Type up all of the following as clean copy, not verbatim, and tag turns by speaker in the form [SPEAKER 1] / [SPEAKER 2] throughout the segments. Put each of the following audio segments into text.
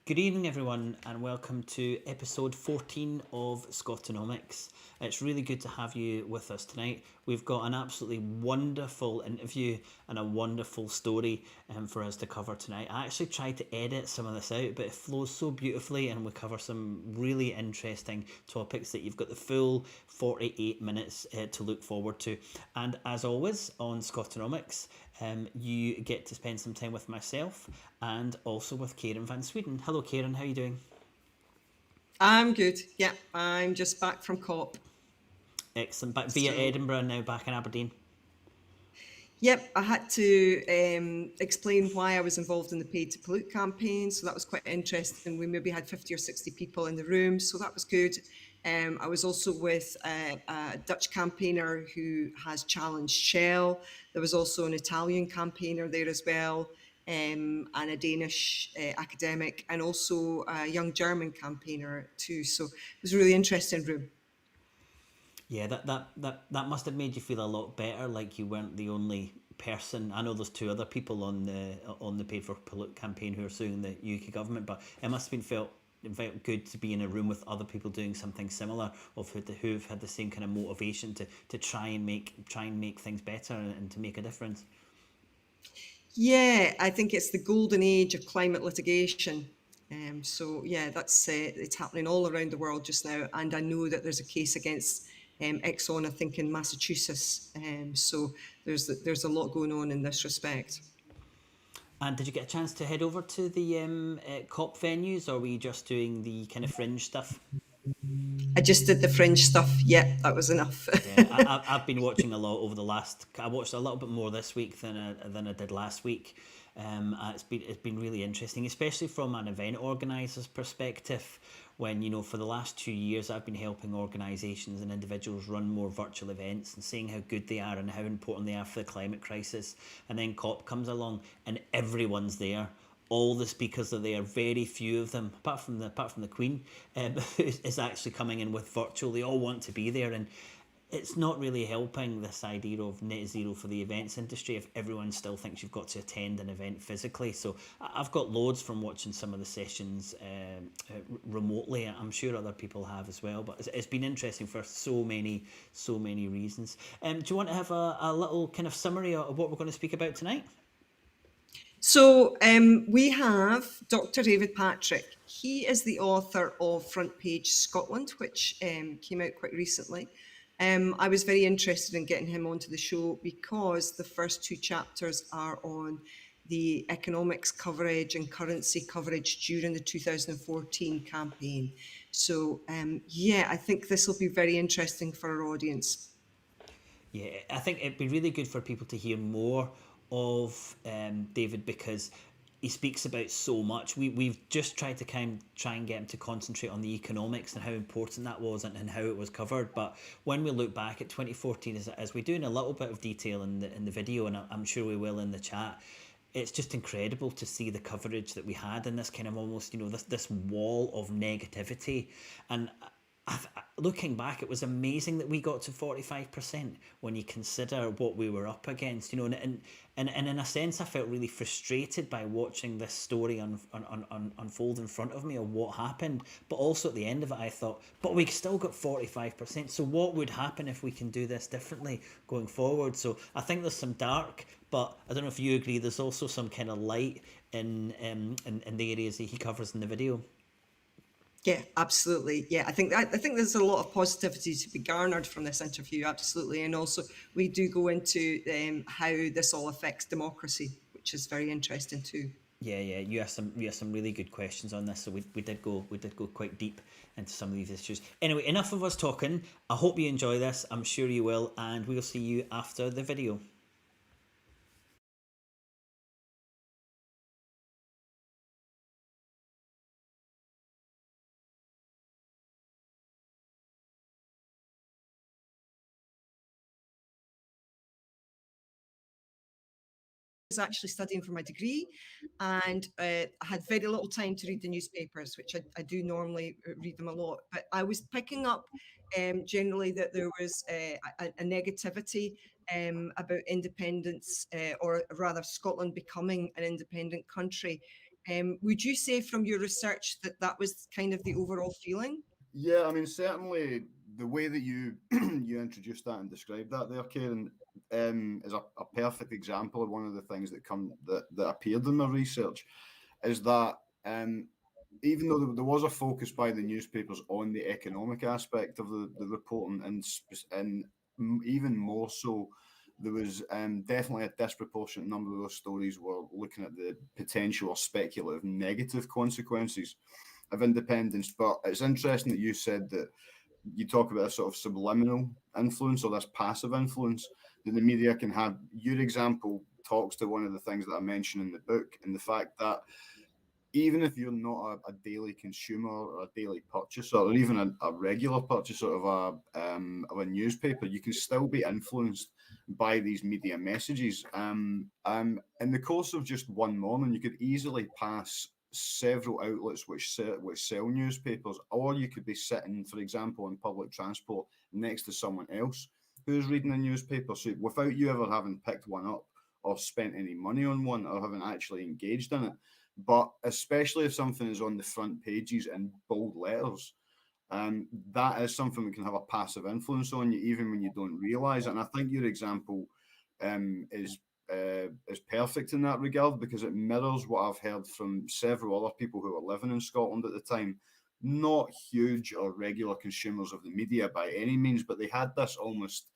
[SPEAKER 1] Good evening, everyone, and welcome to episode 14 of SCOTONOMICS. It's really good to have you with us tonight. We've got an absolutely wonderful interview and a wonderful story for us to cover tonight. I actually tried to edit some of this out, but it flows so beautifully, and we cover some really interesting topics that you've got the full 48 minutes to look forward to. And as always, on SCOTONOMICS, you get to spend some time with myself and also with Kairin van Sweden. Hello, Kairin. How are you doing?
[SPEAKER 2] I'm good. Yeah, I'm just back from COP.
[SPEAKER 1] Excellent. Back via Edinburgh, now back in Aberdeen.
[SPEAKER 2] Yep, I had to explain why I was involved in the Paid to Pollute campaign, so that was quite interesting. We maybe had 50 or 60 people in the room, so that was good. I was also with a Dutch campaigner who has challenged Shell. There was also an Italian campaigner there as well, and a Danish academic, and also a young German campaigner too. So it was a really interesting room.
[SPEAKER 1] Yeah, that must have made you feel a lot better, like you weren't the only person. I know there's two other people on the Paid for Pollute campaign who are suing the UK government, but it must have been felt good to be in a room with other people doing something similar, who've had the same kind of motivation to try and make things better and to make a difference.
[SPEAKER 2] Yeah, I think it's the golden age of climate litigation. So yeah, that's it's happening all around the world just now, and I know that there's a case against Exxon, I think, in Massachusetts. So there's a lot going on in this respect.
[SPEAKER 1] And did you get a chance to head over to the COP venues, or were you just doing the kind of fringe stuff?
[SPEAKER 2] I just did the fringe stuff. Yeah, that was enough.
[SPEAKER 1] Yeah, I've been watching a lot over the last. I watched a little bit more this week than I did last week. It's been really interesting, especially from an event organiser's perspective. When, for the last 2 years, I've been helping organisations and individuals run more virtual events and seeing how good they are and how important they are for the climate crisis. And then COP comes along and everyone's there. All the speakers are there. Very few of them, apart from the Queen, is actually coming in with virtual. They all want to be there, and it's not really helping this idea of net zero for the events industry if everyone still thinks you've got to attend an event physically. So I've got loads from watching some of the sessions remotely. I'm sure other people have as well, but it's been interesting for so many reasons. Do you want to have a little kind of summary of what we're going to speak about tonight?
[SPEAKER 2] So we have Dr. David Patrick. He is the author of Front Page Scotland, which came out quite recently. I was very interested in getting him onto the show because the first two chapters are on the economics coverage and currency coverage during the 2014 campaign. So yeah, I think this will be very interesting for our audience.
[SPEAKER 1] Yeah, I think it'd be really good for people to hear more of David, because he speaks about so much. We've just tried to try and get him to concentrate on the economics and how important that was and how it was covered. But when we look back at 2014, as we do in a little bit of detail in the video, and I'm sure we will in the chat, it's just incredible to see the coverage that we had in this kind of almost, this wall of negativity. And looking back, it was amazing that we got to 45% when you consider what we were up against, and in a sense I felt really frustrated by watching this story unfold in front of me of what happened. But also at the end of it I thought, but we still got 45%, so what would happen if we can do this differently going forward? So I think there's some dark, but I don't know if you agree, there's also some kind of light in the areas that he covers in the video.
[SPEAKER 2] Yeah, absolutely. Yeah, I think there's a lot of positivity to be garnered from this interview, absolutely, and also we do go into how this all affects democracy, which is very interesting too.
[SPEAKER 1] Yeah, you asked some really good questions on this, so we did go quite deep into some of these issues. Anyway, enough of us talking. I hope you enjoy this. I'm sure you will, and we'll see you after the video.
[SPEAKER 2] actually studying for my degree, and I had very little time to read the newspapers, which I do normally read them a lot. But I was picking up generally that there was a negativity about independence, or rather Scotland becoming an independent country. Would you say from your research that that was kind of the overall feeling?
[SPEAKER 3] Yeah, I mean, certainly the way that you you introduced that and described that there, Karen, is a perfect example of one of the things that appeared in my research, is that even though there was a focus by the newspapers on the economic aspect of the reporting, and even more so, there was definitely a disproportionate number of those stories were looking at the potential or speculative negative consequences of independence. But it's interesting that you said that you talk about a sort of subliminal influence or this passive influence that the media can have. Your example talks to one of the things that I mentioned in the book, and the fact that even if you're not a daily consumer or a daily purchaser, or even a regular purchaser of a newspaper, you can still be influenced by these media messages. In the course of just one morning, you could easily pass several outlets which sell newspapers, or you could be sitting, for example, in public transport next to someone else who's reading a newspaper. So without you ever having picked one up or spent any money on one or having actually engaged in it, but especially if something is on the front pages in bold letters, that is something that can have a passive influence on you, even when you don't realise it. And I think your example is perfect in that regard, because it mirrors what I've heard from several other people who were living in Scotland at the time. Not huge or regular consumers of the media by any means, but they had this almost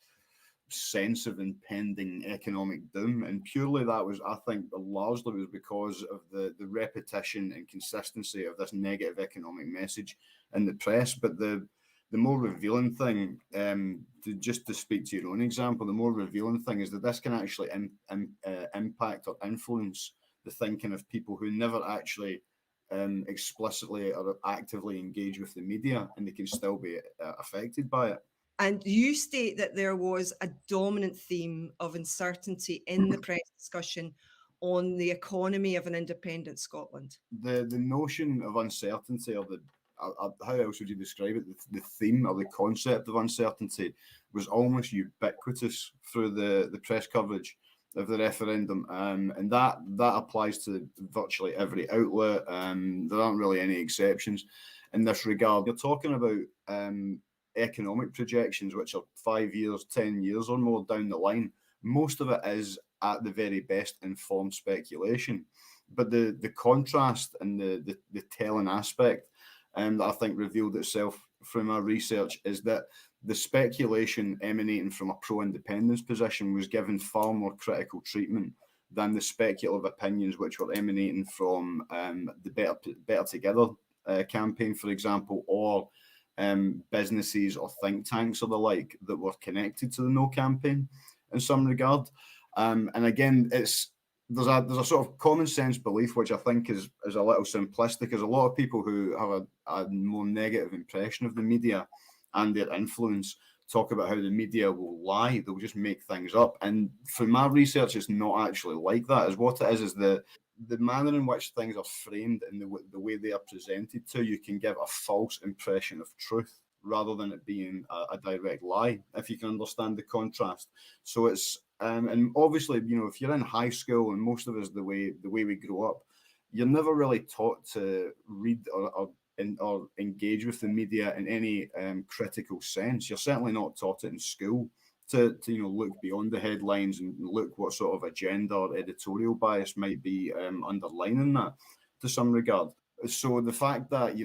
[SPEAKER 3] sense of impending economic doom, and purely that was, I think, largely was because of the repetition and consistency of this negative economic message in the press. But the more revealing thing, to speak to your own example, the more revealing thing is that this can actually impact or influence the thinking of people who never actually explicitly or actively engage with the media, and they can still be affected by it.
[SPEAKER 2] And you state that there was a dominant theme of uncertainty in the press discussion on the economy of an independent Scotland.
[SPEAKER 3] The notion of uncertainty, or how else would you describe it? The theme or the concept of uncertainty was almost ubiquitous through the press coverage of the referendum, and that applies to virtually every outlet. There aren't really any exceptions in this regard. You're talking about economic projections, which are 5 years, 10 years or more down the line. Most of it is at the very best informed speculation. But the contrast and the telling aspect that I think revealed itself from our research is that the speculation emanating from a pro-independence position was given far more critical treatment than the speculative opinions which were emanating from the Better Together campaign, for example, or businesses or think tanks or the like that were connected to the No campaign in some regard. And again, there's a sort of common sense belief, which I think is a little simplistic, as a lot of people who have a more negative impression of the media and their influence talk about how the media will lie, they'll just make things up. And from my research, it's not actually like that. Is what it is the manner in which things are framed and the way they are presented to you can give a false impression of truth rather than it being a direct lie, if you can understand the contrast. So it's and obviously, if you're in high school, and most of us, the way we grow up, you're never really taught to read or engage with the media in any critical sense. You're certainly not taught it in school to look beyond the headlines and look what sort of agenda or editorial bias might be underlining that to some regard. So the fact that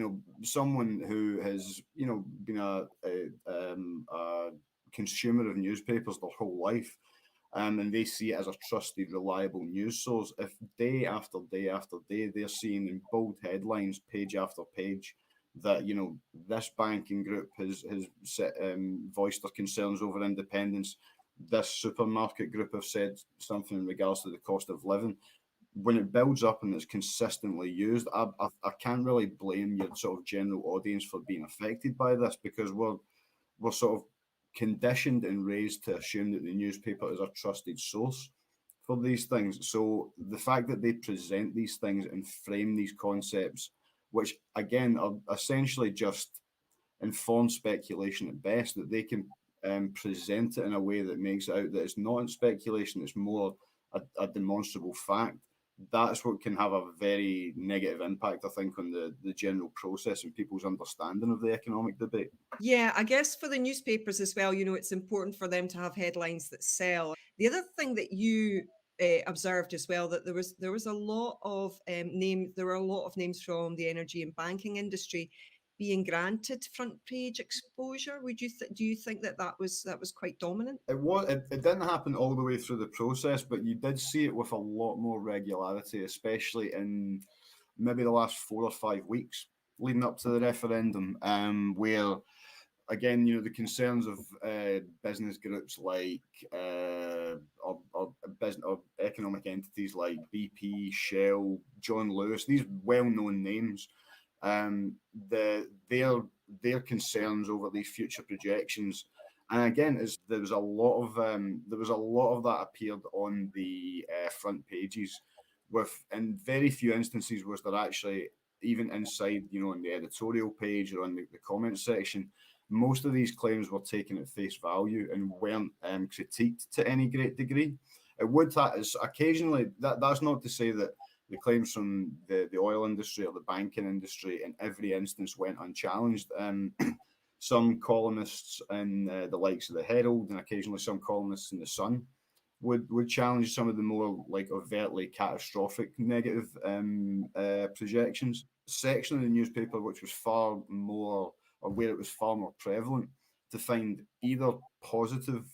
[SPEAKER 3] someone who has been a consumer of newspapers their whole life, and they see it as a trusted, reliable news source, if day after day after day they're seeing in bold headlines, page after page, that this banking group has voiced their concerns over independence, this supermarket group have said something in regards to the cost of living. When it builds up and it's consistently used, I can't really blame your sort of general audience for being affected by this, because we're sort of conditioned and raised to assume that the newspaper is a trusted source for these things. So the fact that they present these things and frame these concepts, which again are essentially just informed speculation at best, that they can present it in a way that makes it out that it's not speculation, it's more a demonstrable fact. That's what can have a very negative impact, I think, on the general process and people's understanding of the economic debate.
[SPEAKER 2] Yeah, I guess for the newspapers as well, it's important for them to have headlines that sell. The other thing that you observed as well, that there was a lot of there were a lot of names from the energy and banking industry being granted front page exposure. Do you think that was quite dominant?
[SPEAKER 3] It didn't happen all the way through the process, but you did see it with a lot more regularity, especially in maybe the last 4 or 5 weeks leading up to the referendum, where again, the concerns of business groups like or economic entities like BP, Shell, John Lewis, these well-known names, their concerns over these future projections. And again, there was a lot of that appeared on the front pages. In very few instances was there actually, even inside, on the editorial page or on the comments section, most of these claims were taken at face value and weren't critiqued to any great degree. It would occasionally, that's not to say that the claims from the oil industry or the banking industry in every instance went unchallenged. Some columnists in the likes of the Herald and occasionally some columnists in the Sun would challenge some of the more overtly catastrophic negative projections. Section of the newspaper which was far more, or where it was far more prevalent to find either positive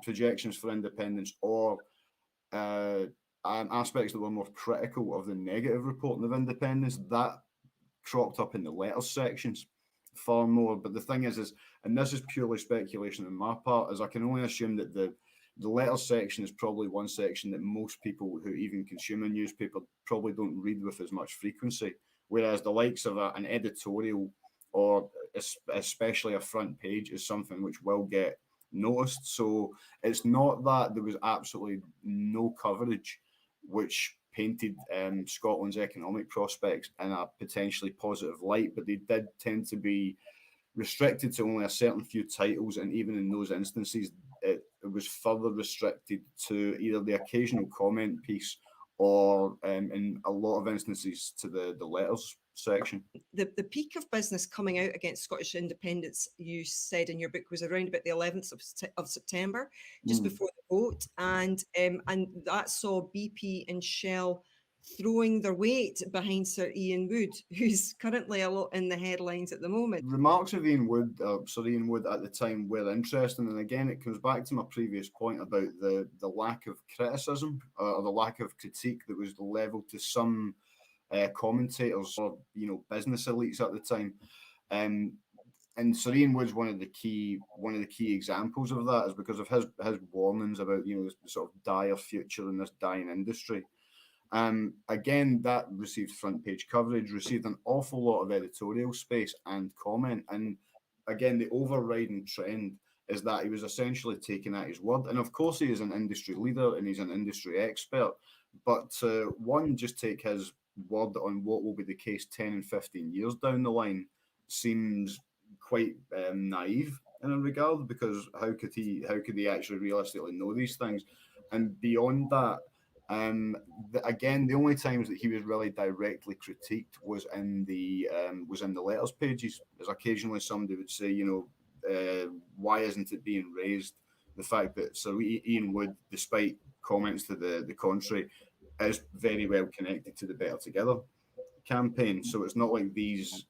[SPEAKER 3] projections for independence or aspects that were more critical of the negative reporting of independence, that cropped up in the letters sections far more. But the thing is, and this is purely speculation on my part, is I can only assume that the letters section is probably one section that most people who even consume a newspaper probably don't read with as much frequency, whereas the likes of an editorial or especially a front page is something which will get noticed. So it's not that there was absolutely no coverage which painted Scotland's economic prospects in a potentially positive light, but they did tend to be restricted to only a certain few titles, and even in those instances it was further restricted to either the occasional comment piece or in a lot of instances to the letters section.
[SPEAKER 2] The peak of business coming out against Scottish independence, you said in your book, was around about the 11th of September, just before the vote, and that saw BP and Shell throwing their weight behind Sir Ian Wood, who's currently a lot in the headlines at the moment.
[SPEAKER 3] Remarks of Sir Ian Wood at the time were interesting, and again it comes back to my previous point about the lack of criticism or the lack of critique that was leveled to some commentators or business elites at the time, and Sir Ian Wood's one of the key examples of that is because of his warnings about the sort of dire future in this dying industry. Again, that received front page coverage, received an awful lot of editorial space and comment, and again the overriding trend is that he was essentially taken at his word. And of course he is an industry leader and he's an industry expert, but one, just take his word on what will be the case 10 and 15 years down the line seems quite naive in a regard, because how could he actually realistically know these things? And beyond that, again, the only times that he was really directly critiqued was in the letters pages. As occasionally somebody would say, why isn't it being raised? The fact that Sir Ian Wood, despite comments to the contrary, is very well connected to the Better Together campaign. So it's not like these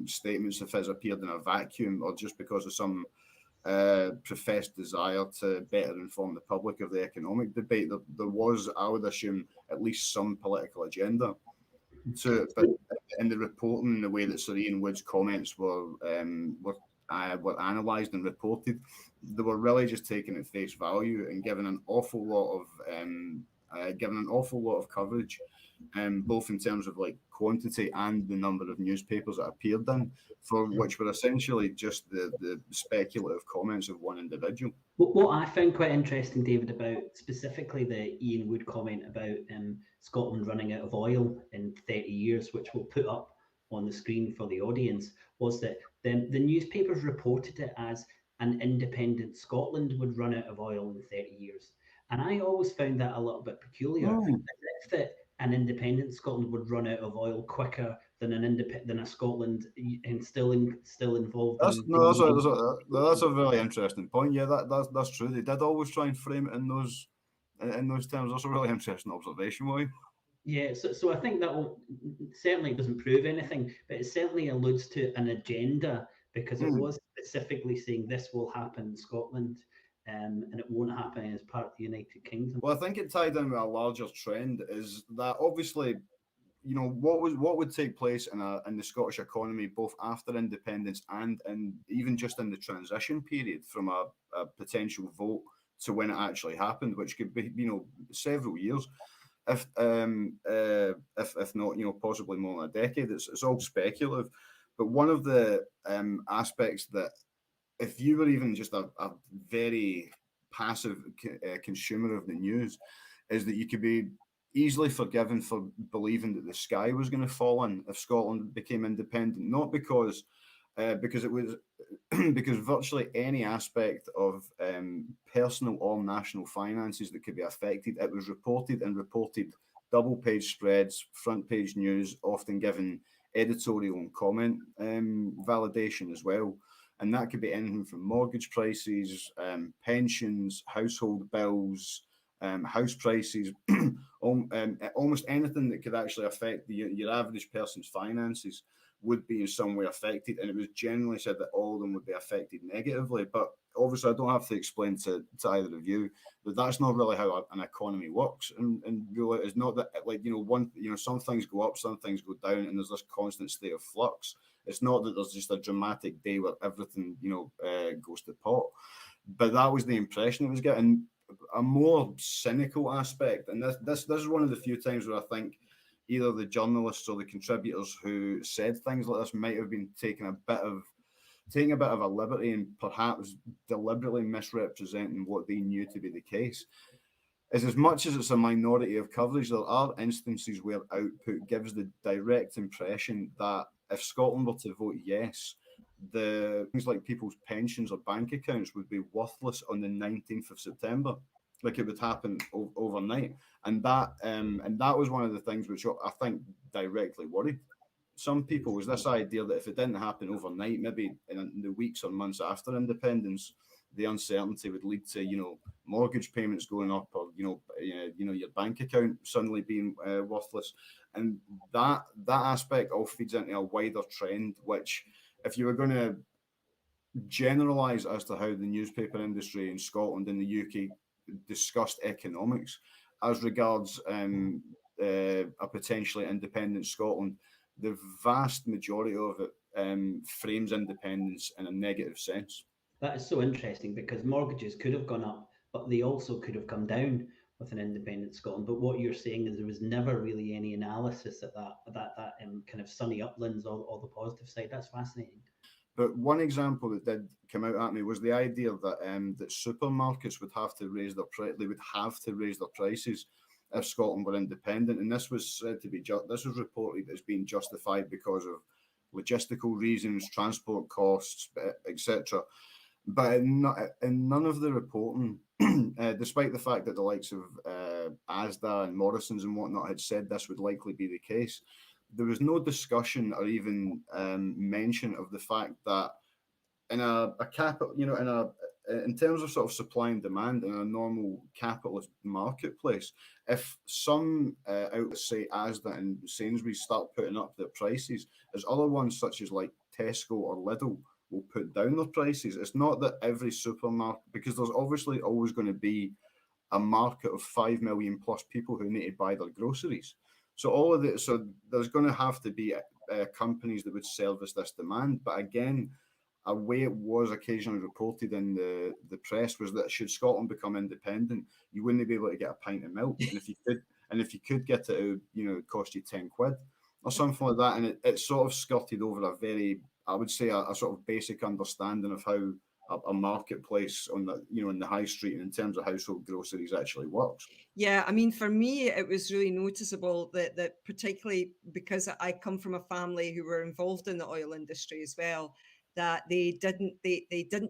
[SPEAKER 3] statements of his appeared in a vacuum or just because of some professed desire to better inform the public of the economic debate. There was, I would assume, at least some political agenda to it. But in the reporting, the way that Sir Ian Wood's comments were analysed and reported, they were really just taken at face value and given an awful lot of coverage both in terms of like quantity and the number of newspapers that appeared in, for which were essentially just the speculative comments of one individual.
[SPEAKER 4] What I found quite interesting, David, about specifically the Ian Wood comment about Scotland running out of oil in 30 years, which we'll put up on the screen for the audience, was that the newspapers reported it as an independent Scotland would run out of oil in 30 years. And I always found that a little bit peculiar, as if that an independent Scotland would run out of oil quicker than a Scotland and still involved.
[SPEAKER 3] That's a really interesting point. Yeah, that's true. They did always try and frame it in those terms. That's a really interesting observation, William.
[SPEAKER 4] Yeah, so I think that certainly doesn't prove anything, but it certainly alludes to an agenda, because it was specifically saying this will happen in Scotland, and it won't happen as part of the United Kingdom.
[SPEAKER 3] Well, I think it tied in with a larger trend, is that obviously, you know, what would take place in the Scottish economy both after independence and even just in the transition period from a potential vote to when it actually happened, which could be, you know, several years, if not, you know, possibly more than a decade. It's all speculative, but one of the aspects that, if you were even just a very passive consumer of the news, is that you could be easily forgiven for believing that the sky was going to fall in if Scotland became independent, not because it was because virtually any aspect of personal or national finances that could be affected, it was reported double page spreads, front page news, often given editorial and comment validation as well. And that could be anything from mortgage prices, pensions, household bills, house prices, almost anything that could actually affect your average person's finances would be in some way affected. And it was generally said that all of them would be affected negatively. But obviously, I don't have to explain to either of you that that's not really how an economy works. And really, it's not that, like, you know, some things go up, some things go down, and there's this constant state of flux. It's not that there's just a dramatic day where everything, you know, goes to pot. But that was the impression it was getting. A more cynical aspect, and this is one of the few times where I think either the journalists or the contributors who said things like this might have been taking a bit of a liberty and perhaps deliberately misrepresenting what they knew to be the case. As much as it's a minority of coverage, there are instances where output gives the direct impression that if Scotland were to vote yes, the things like people's pensions or bank accounts would be worthless on the 19th of September, like it would happen overnight. And that was one of the things which I think directly worried some people, was this idea that if it didn't happen overnight, maybe in the weeks or months after independence, the uncertainty would lead to, you know, mortgage payments going up, or you know your bank account suddenly being worthless. And that aspect all feeds into a wider trend, which, if you were going to generalize as to how the newspaper industry in Scotland and the UK discussed economics as regards a potentially independent Scotland, the vast majority of it frames independence in a negative sense.
[SPEAKER 4] That is so interesting, because mortgages could have gone up, but they also could have come down with an independent Scotland. But what you're saying is there was never really any analysis at that kind of sunny uplands or the positive side. That's fascinating.
[SPEAKER 3] But one example that did come out at me was the idea that that supermarkets would have to raise their prices if Scotland were independent, and this was said to be this was reported as being justified because of logistical reasons, transport costs, etc. But in none of the reporting, despite the fact that the likes of Asda and Morrison's and whatnot had said this would likely be the case, there was no discussion or even mention of the fact that in in terms of sort of supply and demand in a normal capitalist marketplace, if some outlets, say Asda and Sainsbury's, start putting up their prices, as other ones such as like Tesco or Lidl will put down their prices. It's not that every supermarket, because there's obviously always going to be a market of 5 million plus people who need to buy their groceries. So there's going to have to be companies that would service this demand. But again, a way it was occasionally reported in the press was that should Scotland become independent, you wouldn't be able to get a pint of milk, and and if you could get it out, it cost you 10 quid or something like that. And it sort of skirted over a very, I would say, a sort of basic understanding of how a marketplace on the, in the high street and in terms of household groceries actually works.
[SPEAKER 2] Yeah, I mean, for me, it was really noticeable that particularly because I come from a family who were involved in the oil industry as well, that they didn't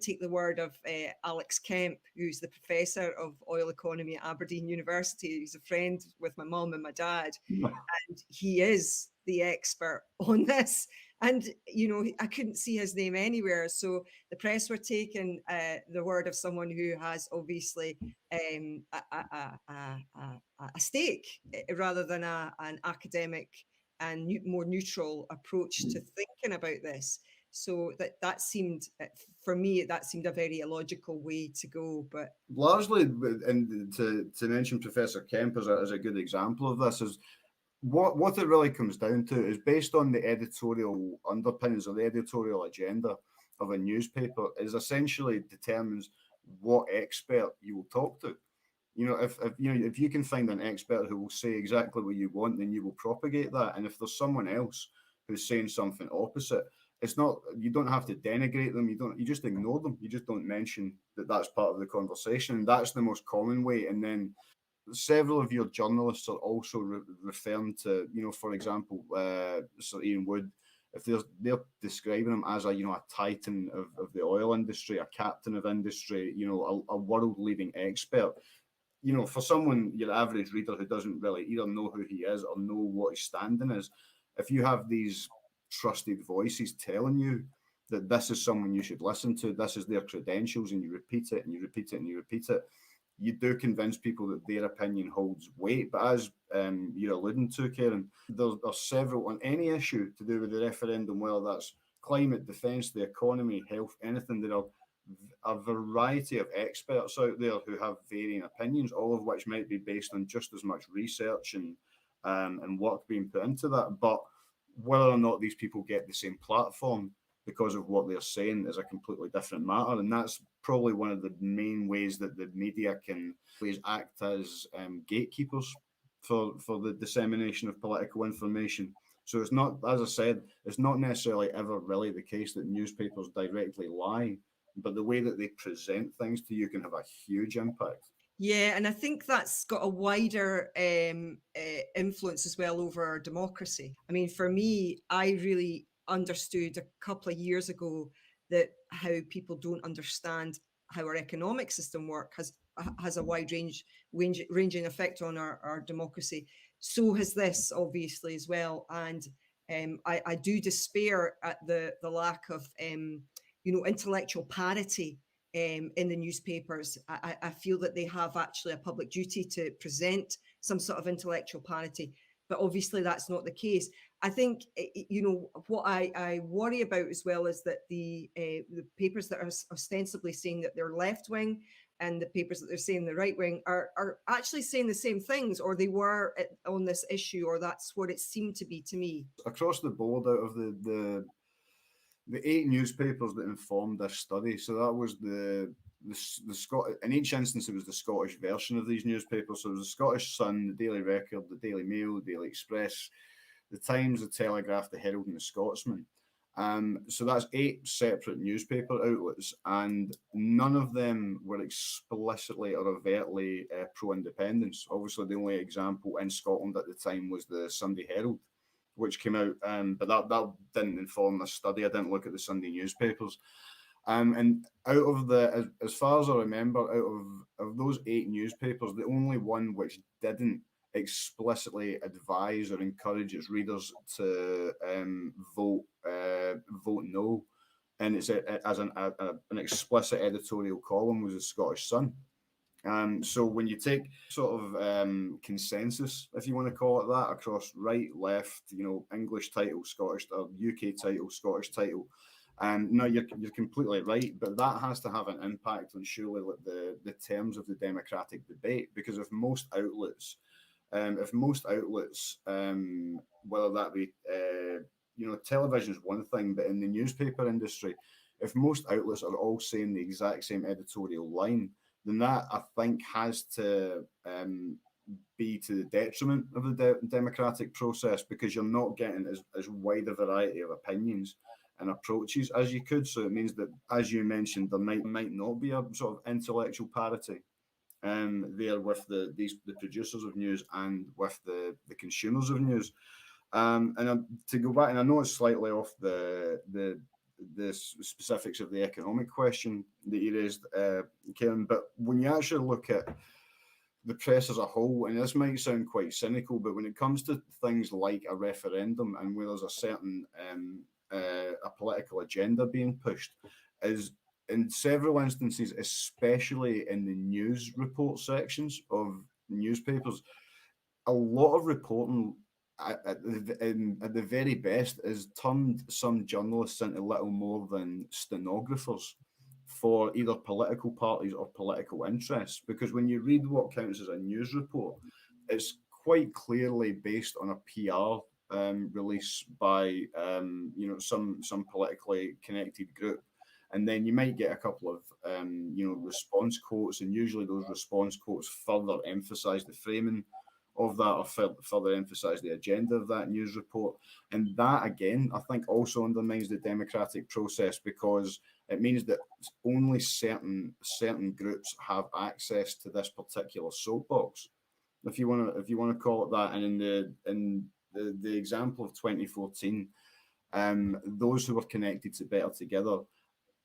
[SPEAKER 2] take the word of Alex Kemp, who's the professor of oil economy at Aberdeen University. He's a friend with my mum and my dad, and he is the expert on this. And, I couldn't see his name anywhere. So the press were taking the word of someone who has obviously a stake rather than an academic and more neutral approach to thinking about this. So that seemed, for me, that seemed a very illogical way to go. But
[SPEAKER 3] largely, and to mention Professor Kemp as a good example of this, is what it really comes down to is based on the editorial underpinnings or the editorial agenda of a newspaper is essentially determines what expert you will talk to. If you can find an expert who will say exactly what you want, then you will propagate that. And if there's someone else who's saying something opposite, it's not, you don't have to denigrate them. You just ignore them. You just don't mention that that's part of the conversation. And that's the most common way. And then several of your journalists are also referring to, for example, Sir Ian Wood, if they're describing him as a titan of the oil industry, a captain of industry, a world-leading expert. For someone, your average reader who doesn't really either know who he is or know what his standing is, if you have these trusted voices telling you that this is someone you should listen to, this is their credentials, and you repeat it and you repeat it and you repeat it, you do convince people that their opinion holds weight. But as you're alluding to, Karen, there's several on any issue to do with the referendum, whether that's climate, defence, the economy, health, anything. There are a variety of experts out there who have varying opinions, all of which might be based on just as much research and work being put into that. But whether or not these people get the same platform because of what they're saying is a completely different matter. And that's probably one of the main ways that the media can act as gatekeepers for the dissemination of political information. So it's not, as I said, it's not necessarily ever really the case that newspapers directly lie, but the way that they present things to you can have a huge impact.
[SPEAKER 2] yeah, and I think that's got a wider influence as well over our democracy. I mean, for me, I really understood a couple of years ago that how people don't understand how our economic system works has a wide ranging effect on our democracy. So has this, obviously, as well. And I do despair at the lack of intellectual parity in the newspapers. I feel that they have actually a public duty to present some sort of intellectual parity, but obviously that's not the case. I think, what I worry about as well is that the papers that are ostensibly saying that they're left wing and the papers that they're saying the right wing are actually saying the same things, or they were on this issue, or that's what it seemed to be to me.
[SPEAKER 3] Across the board, out of the 8 newspapers that informed this study, so that was the in each instance it was the Scottish version of these newspapers. So it was the Scottish Sun, the Daily Record, the Daily Mail, the Daily Express, the Times, the Telegraph, the Herald, and the Scotsman. So that's 8 separate newspaper outlets, and none of them were explicitly or overtly pro-independence. Obviously, the only example in Scotland at the time was the Sunday Herald, which came out, but that didn't inform the study. I didn't look at the Sunday newspapers. And out of as far as I remember, out of those 8 newspapers, the only one which didn't explicitly advise or encourage its readers to vote no, and it's as an explicit editorial column, was the Scottish Sun. So when you take sort of consensus, if you want to call it that, across right, left, English title, Scottish or UK title, Scottish title, no, you're completely right, but that has to have an impact on surely the terms of the democratic debate, because if most outlets, whether that be television is one thing, but in the newspaper industry, if most outlets are all saying the exact same editorial line, then that, I think, has to be to the detriment of the democratic process, because you're not getting as wide a variety of opinions and approaches as you could. So it means that, as you mentioned, there might not be a sort of intellectual parity there with the producers of news and with the consumers of news. And to go back, and I know it's slightly off the specifics of the economic question that you raised, Karen, but when you actually look at the press as a whole, and this might sound quite cynical, but when it comes to things like a referendum and where there's a certain a political agenda being pushed, is in several instances, especially in the news report sections of newspapers, a lot of reporting at the very best is turned some journalists into little more than stenographers for either political parties or political interests. Because when you read what counts as a news report, it's quite clearly based on a PR release by some politically connected group. And then you might get a couple of response quotes, and usually those response quotes further emphasize the framing of that, or further emphasize the agenda of that news report. And that, again, I think also undermines the democratic process, because it means that only certain groups have access to this particular soapbox, if you want to call it that. And in the example of 2014, those who were connected to Better Together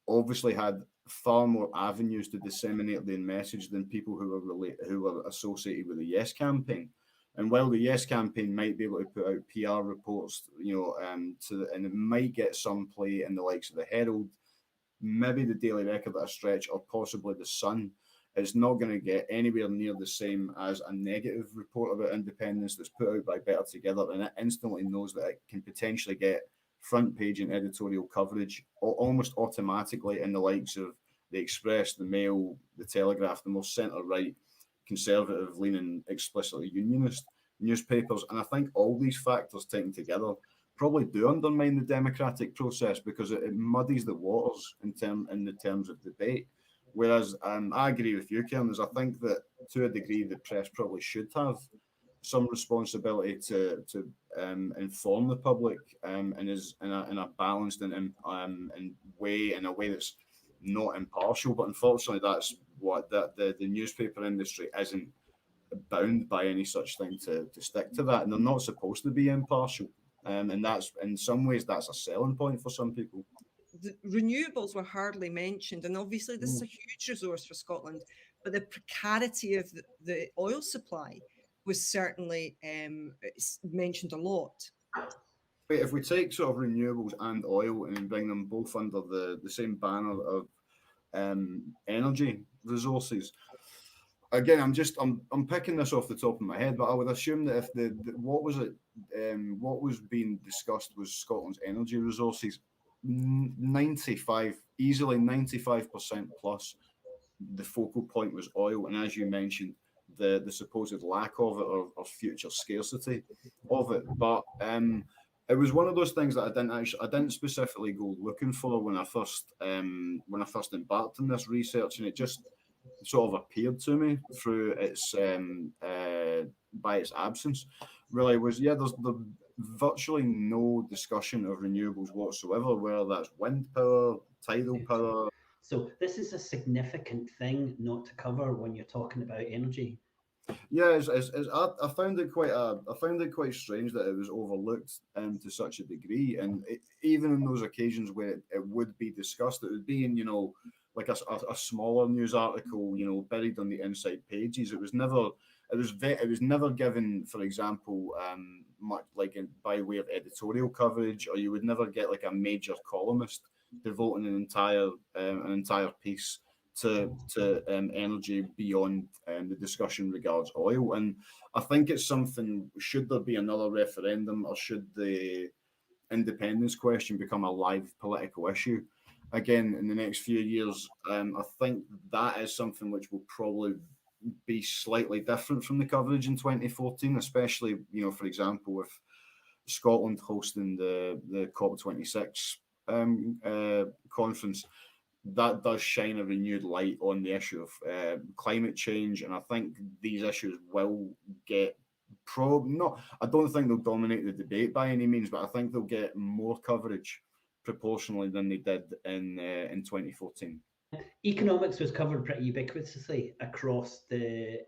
[SPEAKER 3] obviously had far more avenues to disseminate their message than people who were associated with the Yes campaign. And while the Yes campaign might be able to put out PR reports, and it might get some play in the likes of the Herald, maybe the Daily Record at a stretch, or possibly the Sun, it's not going to get anywhere near the same as a negative report about independence that's put out by Better Together, and it instantly knows that it can potentially get front page and editorial coverage almost automatically in the likes of the Express, the Mail, the Telegraph, the more centre-right, conservative leaning, explicitly unionist newspapers. And I think all these factors taken together probably do undermine the democratic process, because it muddies the waters in the terms of debate. Whereas I agree with you, Karen, I think that to a degree the press probably should have some responsibility to inform the public in a balanced and way, in a way that's not impartial. But unfortunately, that's what the newspaper industry isn't bound by any such thing to stick to that, and they're not supposed to be impartial. And that's, in some ways, that's a selling point for some people.
[SPEAKER 2] The renewables were hardly mentioned, and obviously this is a huge resource for Scotland, but the precarity of the oil supply was certainly mentioned a lot.
[SPEAKER 3] If we take sort of renewables and oil and bring them both under the same banner of energy resources, again, I'm picking this off the top of my head, but I would assume that if what was being discussed was Scotland's energy resources, 95% plus, the focal point was oil, and as you mentioned, the supposed lack of it, or future scarcity of it. But it was one of those things that I didn't specifically go looking for when I first embarked on this research, and it just sort of appeared to me through its by its absence. Really was, there's virtually no discussion of renewables whatsoever, whether that's wind power, tidal power.
[SPEAKER 4] So this is a significant thing not to cover when you're talking about energy.
[SPEAKER 3] Yeah, I found it quite strange that it was overlooked to such a degree, and even in those occasions where it would be discussed, it would be in like a smaller news article, buried on the inside pages. It was never given, for example, much like by way of editorial coverage, or you would never get like a major columnist devoting an entire piece to energy beyond the discussion regards oil. And I think it's something, should there be another referendum, or should the independence question become a live political issue again in the next few years, I think that is something which will probably be slightly different from the coverage in 2014, especially, for example, with Scotland hosting the COP26 conference. that does shine a renewed light on the issue of climate change, and I think these issues will get I don't think they'll dominate the debate by any means, but I think they'll get more coverage proportionally than they did in 2014.
[SPEAKER 4] Economics was covered pretty ubiquitously across the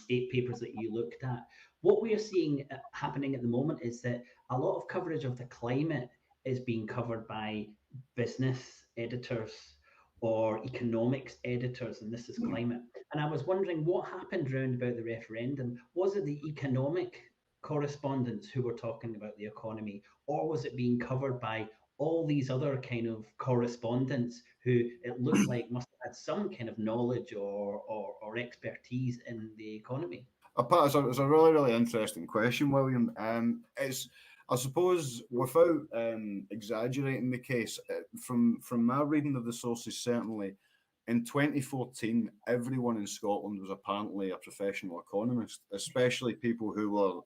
[SPEAKER 4] 8 papers that you looked at. What we are seeing happening at the moment is that a lot of coverage of the climate is being covered by business editors or economics editors, and this is climate. And I was wondering what happened round about the referendum. Was it the economic correspondents who were talking about the economy, or was it being covered by all these other kind of correspondents who it looked like must have had some kind of knowledge or expertise in the economy?
[SPEAKER 3] It's a really, really interesting question, William. It's, I suppose, without exaggerating the case, from my reading of the sources, certainly in 2014, everyone in Scotland was apparently a professional economist, especially people who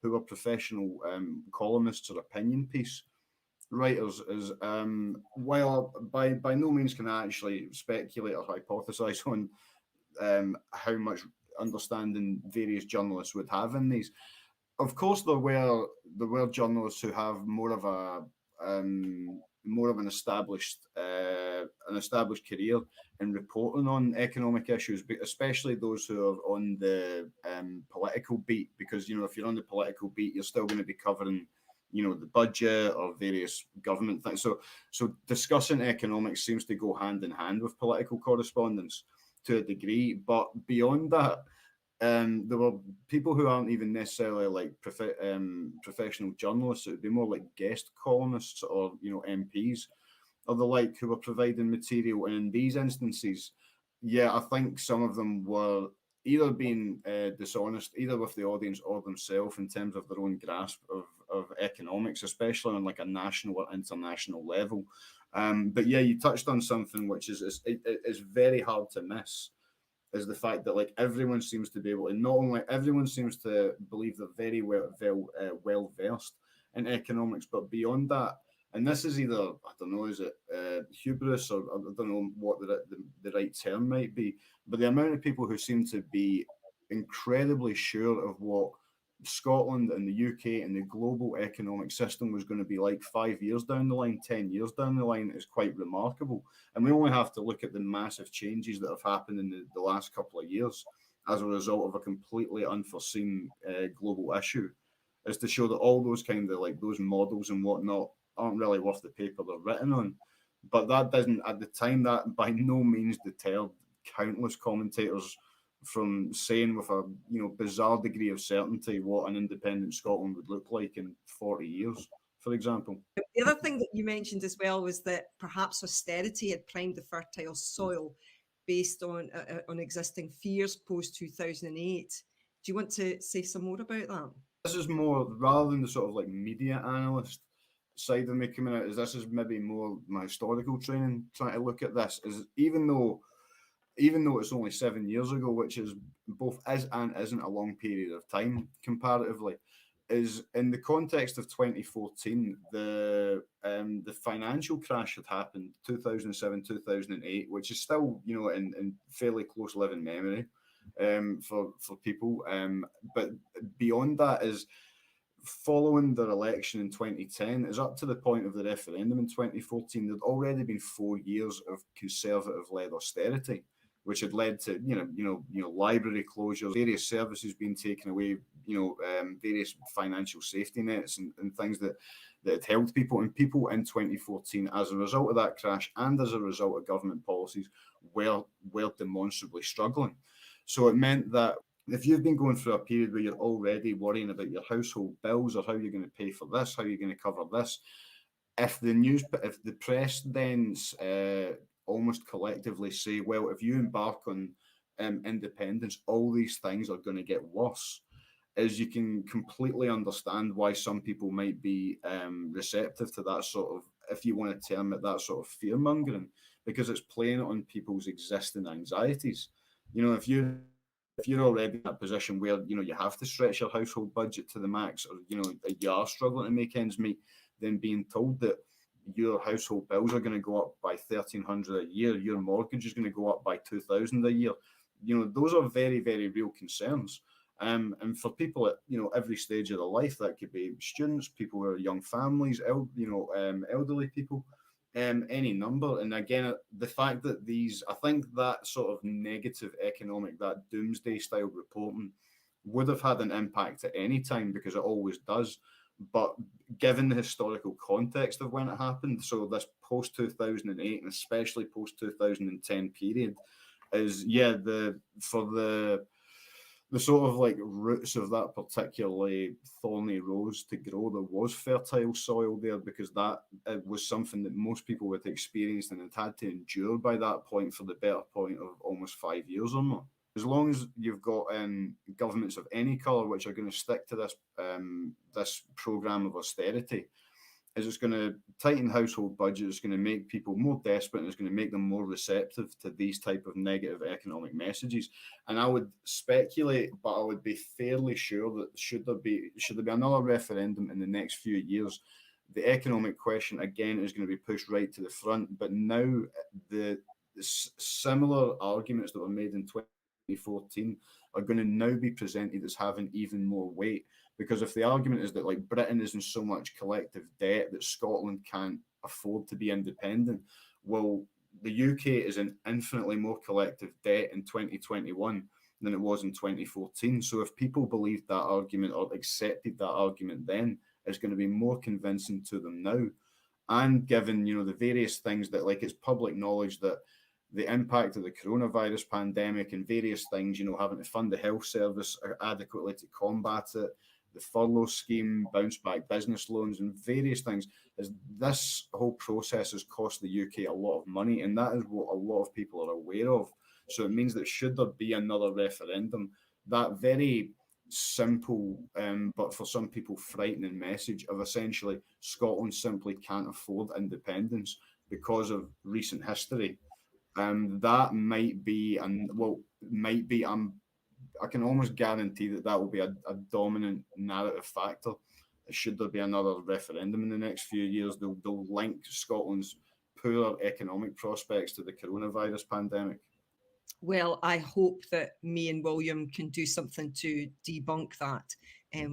[SPEAKER 3] were professional columnists or opinion piece writers. While by no means can I actually speculate or hypothesize on how much understanding various journalists would have in these. Of course, there were journalists who have more of an established career in reporting on economic issues, but especially those who are on the political beat, because if you're on the political beat, you're still going to be covering the budget or various government things. So discussing economics seems to go hand in hand with political correspondence to a degree, but beyond that, there were people who aren't even necessarily like professional journalists. It would be more like guest columnists or MPs or the like, who were providing material. And in these instances, I think some of them were either being dishonest, either with the audience or themselves, in terms of their own grasp of economics, especially on like a national or international level. But you touched on something which is very hard to miss, is the fact that like everyone seems to be able to, not only everyone seems to believe they're very well versed in economics, but beyond that, and this is either, I don't know, is it hubris, or I don't know what the right term might be, but the amount of people who seem to be incredibly sure of what Scotland and the UK and the global economic system was going to be like 5 years down the line, 10 years down the line, is quite remarkable. And we only have to look at the massive changes that have happened in the last couple of years as a result of a completely unforeseen global issue, as to show that all those kind of like those models and whatnot aren't really worth the paper they're written on. But that doesn't, at the time, that by no means deterred countless commentators from saying with a bizarre degree of certainty what an independent Scotland would look like in 40 years, for example.
[SPEAKER 2] The other thing that you mentioned as well was that perhaps austerity had primed the fertile soil based on existing fears post 2008. Do you want to say some more about that?
[SPEAKER 3] This is more, rather than the sort of like media analyst side of me coming out, this is maybe more my historical training trying to look at this, is even though it's only 7 years ago, which is both is and isn't a long period of time comparatively, is in the context of 2014, the financial crash had happened 2007, 2008, which is still in fairly close living memory for people. But beyond that, is following their election in 2010 is up to the point of the referendum in 2014. There'd already been 4 years of Conservative-led austerity, which had led to library closures, various services being taken away, various financial safety nets and things that had held people. And people in 2014, as a result of that crash and as a result of government policies, were demonstrably struggling. So it meant that if you've been going through a period where you're already worrying about your household bills or how you're going to pay for this, how you're going to cover this, if the press then almost collectively say, well, if you embark on independence, all these things are going to get worse, is you can completely understand why some people might be receptive to that sort of, if you want to term it, that sort of fear mongering, because it's playing on people's existing anxieties. If you're already in a position where you have to stretch your household budget to the max, or you are struggling to make ends meet, then being told that your household bills are going to go up by 1,300 a year, your mortgage is going to go up by 2,000 a year. Those are very, very real concerns. And for people at every stage of their life, that could be students, people who are young families, elderly people, any number. And again, the fact that I think that sort of negative economic, that doomsday style reporting would have had an impact at any time, because it always does. But given the historical context of when it happened, so this post 2008 and especially post 2010 period, is for the sort of like roots of that particularly thorny rose to grow, there was fertile soil there, because that it was something that most people would have experienced and had to endure by that point for the better point of almost 5 years or more. As long as you've got governments of any colour which are going to stick to this programme of austerity, is it's going to tighten household budgets, it's going to make people more desperate, and it's going to make them more receptive to these type of negative economic messages. And I would speculate, but I would be fairly sure that should there be another referendum in the next few years, the economic question again is going to be pushed right to the front. But now the similar arguments that were made in 2014 are going to now be presented as having even more weight. Because if the argument is that like Britain is in so much collective debt that Scotland can't afford to be independent, well, the UK is in infinitely more collective debt in 2021 than it was in 2014. So if people believed that argument or accepted that argument then, it's going to be more convincing to them now. And given, the various things that, like, it's public knowledge that the impact of the coronavirus pandemic and various things, having to fund the health service adequately to combat it, the furlough scheme, bounce back business loans, and various things, is this whole process has cost the UK a lot of money, and that is what a lot of people are aware of. So it means that should there be another referendum, that very simple but for some people frightening message of essentially Scotland simply can't afford independence because of recent history, that might be, I can almost guarantee that will be a dominant narrative factor. Should there be another referendum in the next few years, they'll link Scotland's poor economic prospects to the coronavirus pandemic.
[SPEAKER 2] Well, I hope that me and William can do something to debunk that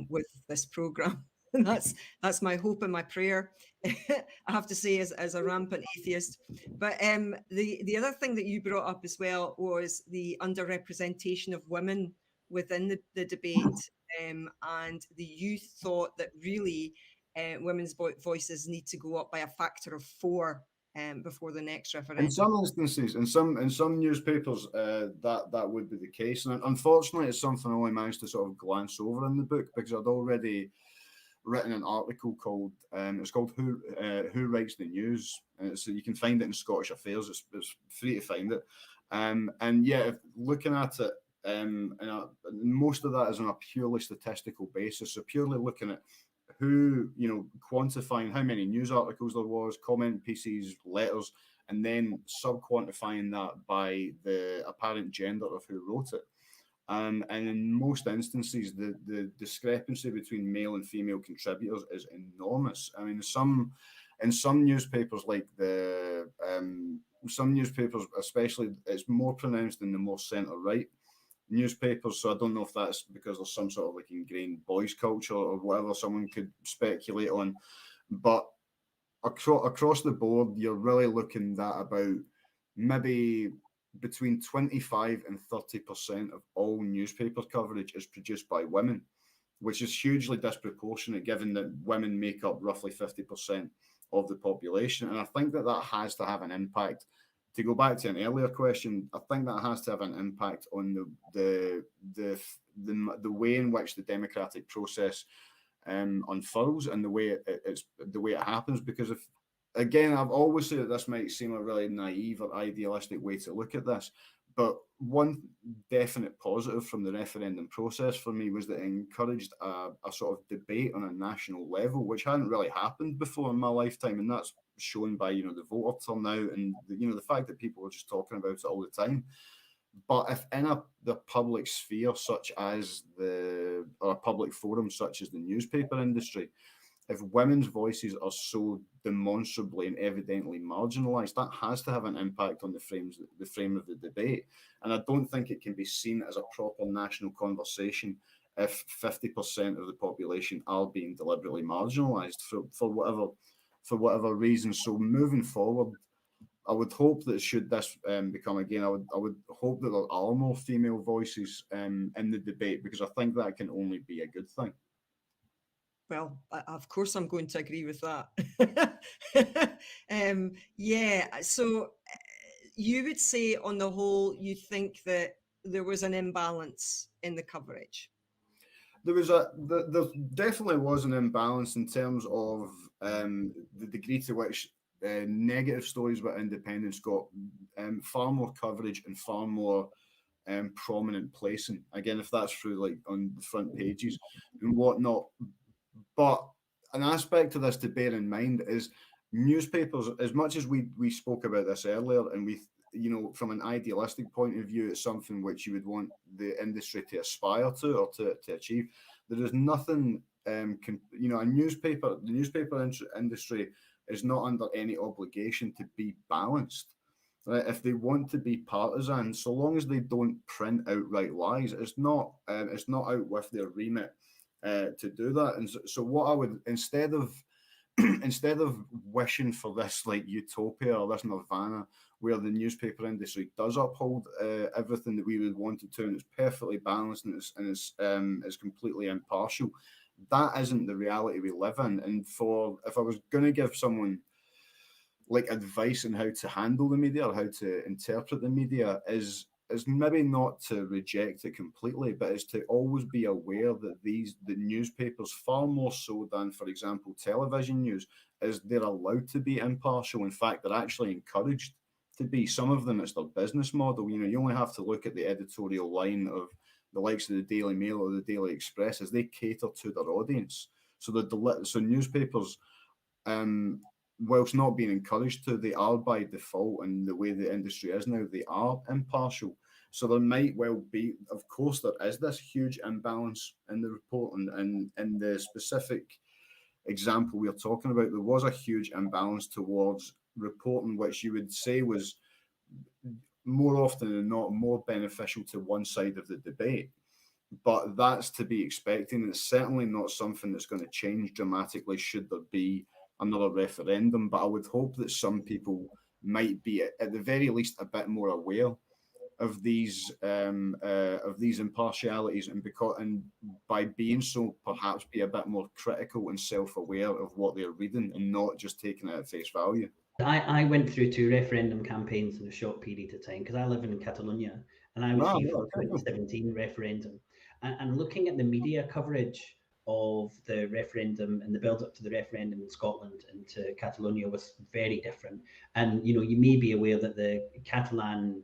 [SPEAKER 2] with this programme. And that's my hope and my prayer, I have to say, as a rampant atheist. But the other thing that you brought up as well was the underrepresentation of women within the debate. And the youth thought that really women's voices need to go up by a factor of 4 before the next referendum.
[SPEAKER 3] In some instances, in some newspapers, that would be the case. And unfortunately, it's something I only managed to sort of glance over in the book, because I'd already written an article called it's called Who Writes the News, so you can find it in Scottish Affairs. It's free to find it, and yeah, looking at it, and most of that is on a purely statistical basis, so purely looking at who, quantifying how many news articles there was, comment pieces, letters, and then sub-quantifying that by the apparent gender of who wrote it. And in most instances, the discrepancy between male and female contributors is enormous. I mean, in some newspapers, like some newspapers especially, it's more pronounced in the more centre-right newspapers. So I don't know if that's because there's some sort of like ingrained boys culture or whatever someone could speculate on. But across the board, you're really looking at about maybe between 25 and 30% of all newspaper coverage is produced by women, which is hugely disproportionate given that women make up roughly 50% of the population. And I think that has to have an impact. To go back to an earlier question, I think that has to have an impact on the way in which the democratic process unfurls and the way it happens. Because again, I've always said that this might seem a really naive or idealistic way to look at this, but one definite positive from the referendum process for me was that it encouraged a sort of debate on a national level, which hadn't really happened before in my lifetime, and that's shown by the voter turnout and the fact that people are just talking about it all the time. But if in the public sphere, such as a public forum such as the newspaper industry, if women's voices are so demonstrably and evidently marginalised, that has to have an impact on the frame of the debate. And I don't think it can be seen as a proper national conversation if 50% of the population are being deliberately marginalised for whatever reason. So moving forward, I would hope that should this become again, I would hope that there are more female voices in the debate, because I think that can only be a good thing.
[SPEAKER 2] Well, of course, I'm going to agree with that. Yeah, so you would say on the whole, you think that there was an imbalance in the coverage?
[SPEAKER 3] There definitely was an imbalance in terms of the degree to which negative stories about independence got far more coverage and far more prominent placing. Again, if that's through like on the front pages and whatnot. But an aspect of this to bear in mind is newspapers, as much as we spoke about this earlier, and we, you know, from an idealistic point of view, it's something which you would want the industry to aspire to or to achieve. There is nothing, you know, the newspaper industry is not under any obligation to be balanced. Right? If they want to be partisan, so long as they don't print outright lies, it's not out with their remit to do that. And so what I would, instead of wishing for this like utopia or this nirvana where the newspaper industry does uphold everything that we would want it to, and it's perfectly balanced and it's completely impartial, that isn't the reality we live in. And if I was going to give someone like advice on how to handle the media or how to interpret the media, is maybe not to reject it completely, but is to always be aware that the newspapers, far more so than, for example, television news, is they're allowed to be impartial. In fact, they're actually encouraged to be. Some of them, it's their business model. You know, you only have to look at the editorial line of the likes of the Daily Mail or the Daily Express as they cater to their audience. So newspapers, whilst not being encouraged to, they are by default, and the way the industry is now, they are impartial. So there might well be, of course, there is this huge imbalance in the report, and in the specific example we are talking about, there was a huge imbalance towards reporting, which you would say was more often than not more beneficial to one side of the debate. But that's to be expected, and it's certainly not something that's going to change dramatically should there be another referendum. But I would hope that some people might be, at the very least, a bit more aware of these impartialities, and by being so, perhaps be a bit more critical and self-aware of what they're reading and not just taking it at face value.
[SPEAKER 4] I went through 2 referendum campaigns in a short period of time because I live in Catalonia, and I was here for the 2017 referendum. And looking at the media coverage of the referendum and the build up to the referendum in Scotland and to Catalonia was very different. And you know, you may be aware that the Catalan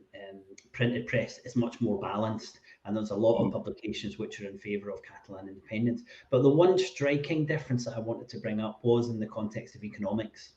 [SPEAKER 4] printed press is much more balanced, and there's a lot of publications which are in favour of Catalan independence. But the one striking difference that I wanted to bring up was in the context of economics.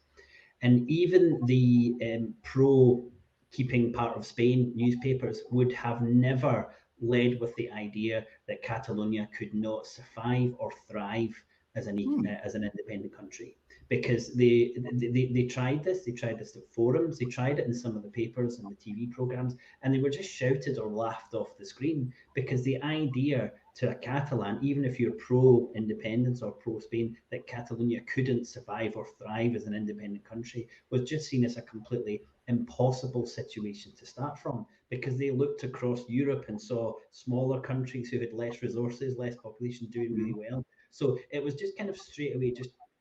[SPEAKER 4] And even the pro keeping part of Spain newspapers would have never led with the idea that Catalonia could not survive or thrive as an independent country, because they tried this. They tried this at forums. They tried it in some of the papers and the TV programs, and they were just shouted or laughed off the screen, because the idea to a Catalan, even if you're pro-independence or pro-Spain, that Catalonia couldn't survive or thrive as an independent country was just seen as a completely impossible situation to start from, because they looked across Europe and saw smaller countries who had less resources, less population, doing really well. So it was just kind of straight away,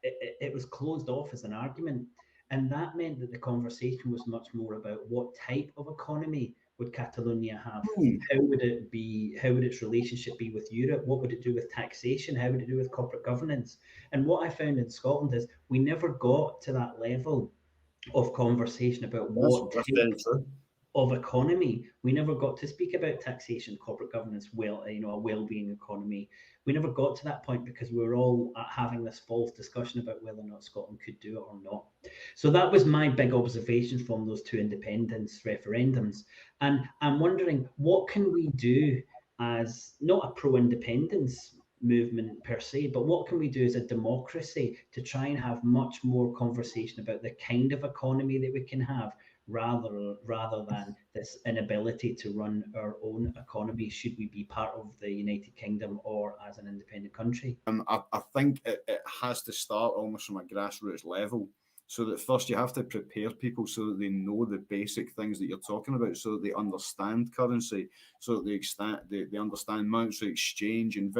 [SPEAKER 4] it was closed off as an argument. And that meant that the conversation was much more about what type of economy would Catalonia have? How would it be? How would its relationship be with Europe? What would it do with taxation? How would it do with corporate governance? And what I found in Scotland is we never got to that level of conversation about what type of economy. We never got to speak about taxation, corporate governance, a well-being economy. We never got to that point because we were all having this false discussion about whether or not Scotland could do it or not. So that was my big observation from those 2 independence referendums. And I'm wondering, what can we do as not a pro-independence movement per se, but what can we do as a democracy to try and have much more conversation about the kind of economy that we can have, rather than this inability to run our own economy, should we be part of the United Kingdom or as an independent country?
[SPEAKER 3] I think it has to start almost from a grassroots level. So that first you have to prepare people so that they know the basic things that you're talking about, so that they understand currency, so that they understand monetary exchange and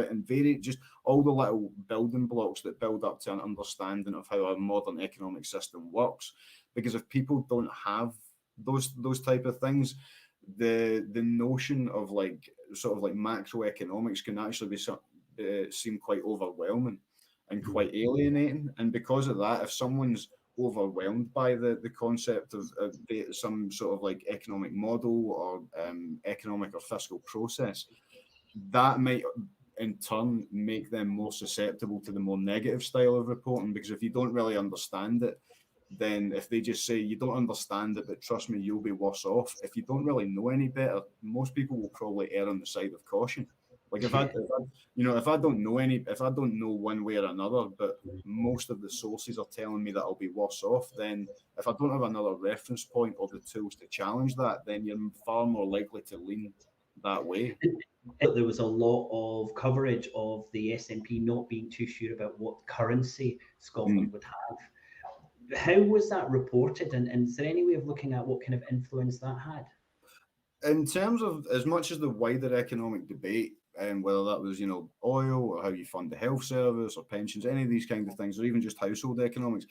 [SPEAKER 3] just all the little building blocks that build up to an understanding of how a modern economic system works. Because if people don't have those type of things, the notion of like sort of like macroeconomics can actually be seem quite overwhelming and quite alienating. And because of that, if someone's overwhelmed by the concept of some sort of like economic model or economic or fiscal process, that might in turn make them more susceptible to the more negative style of reporting. Because if you don't really understand it, then if they just say you don't understand it, but trust me, you'll be worse off. If you don't really know any better, most people will probably err on the side of caution. Like if I don't know one way or another, but most of the sources are telling me that I'll be worse off, then if I don't have another reference point or the tools to challenge that, then you're far more likely to lean that way.
[SPEAKER 4] There was a lot of coverage of the SNP not being too sure about what currency Scotland would have. How was that reported, and is there any way of looking at what kind of influence that had?
[SPEAKER 3] In terms of as much as the wider economic debate, and whether that was, oil or how you fund the health service or pensions, any of these kinds of things, or even just household economics,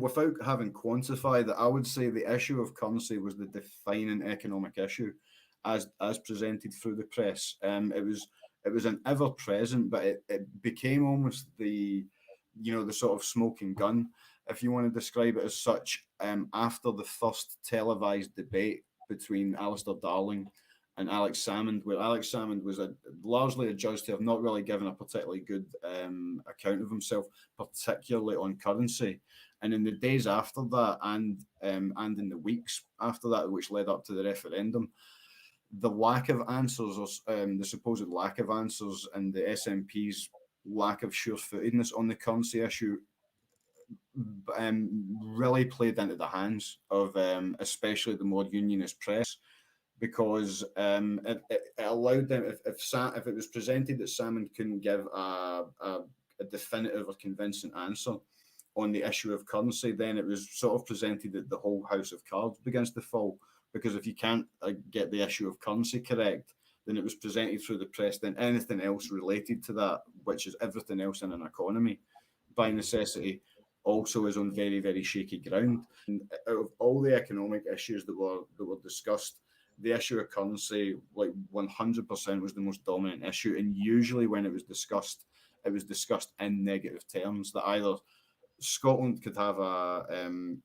[SPEAKER 3] without having quantified that, I would say the issue of currency was the defining economic issue as presented through the press. It was an ever present, but it became almost the sort of smoking gun, if you want to describe it as such, after the first televised debate between Alistair Darling and Alex Salmond, where Alex Salmond was largely adjudged to have not really given a particularly good account of himself, particularly on currency. And in the days after that, and in the weeks after that, which led up to the referendum, the lack of answers, or the supposed lack of answers, and the SNP's lack of sure-footedness on the currency issue really played into the hands of especially the more unionist press, because it allowed them, if it was presented that Salmond couldn't give a definitive or convincing answer on the issue of currency, then it was sort of presented that the whole house of cards begins to fall. Because if you can't get the issue of currency correct, then it was presented through the press, then anything else related to that, which is everything else in an economy, by necessity, also is on very, very shaky ground. And out of all the economic issues that were discussed, the issue of currency, like 100%, was the most dominant issue. And usually when it was discussed in negative terms, that either Scotland could have